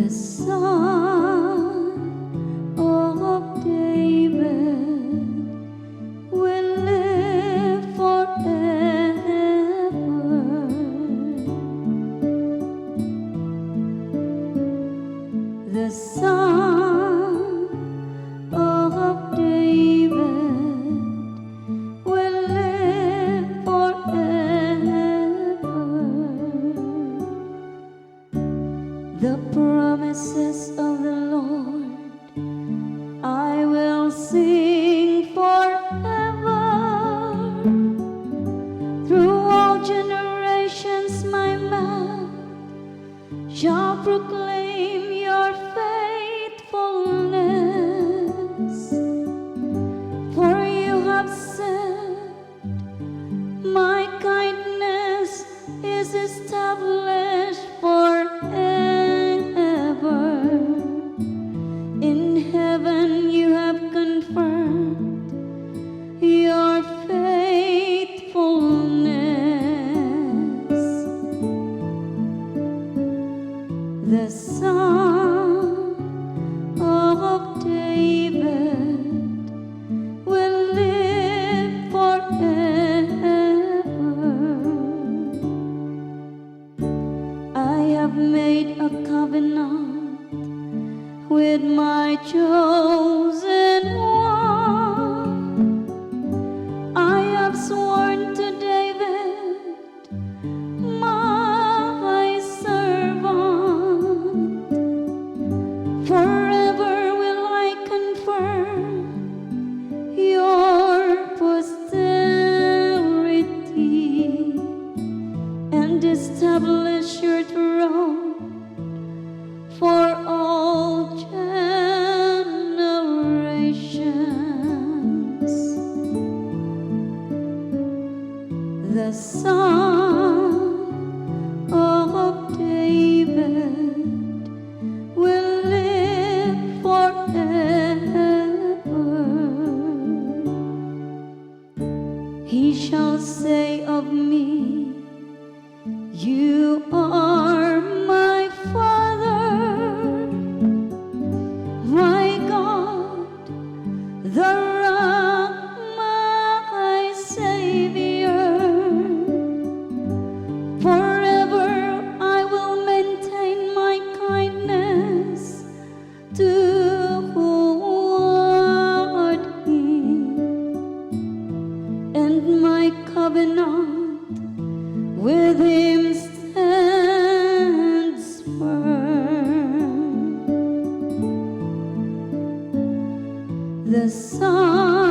The Son of David will live forever. The Son of David will live forever. The promises of the Lord I will sing forever. Through all generations my mouth shall proclaim your faithfulness. For you have said, my kindness is established forever. In heaven you have confirmed your faithfulness. The Son of David will live forever. I have made a covenant with my chosen one. I have sworn to David, my servant. Forever will I confirm your posterity and establish your throne for all generations. The Son of David will live forever. He shall say of me, you are my Father, my God, the rock, my Savior. Forever I will maintain my kindness toward him, and my covenant with him stands firm. The Son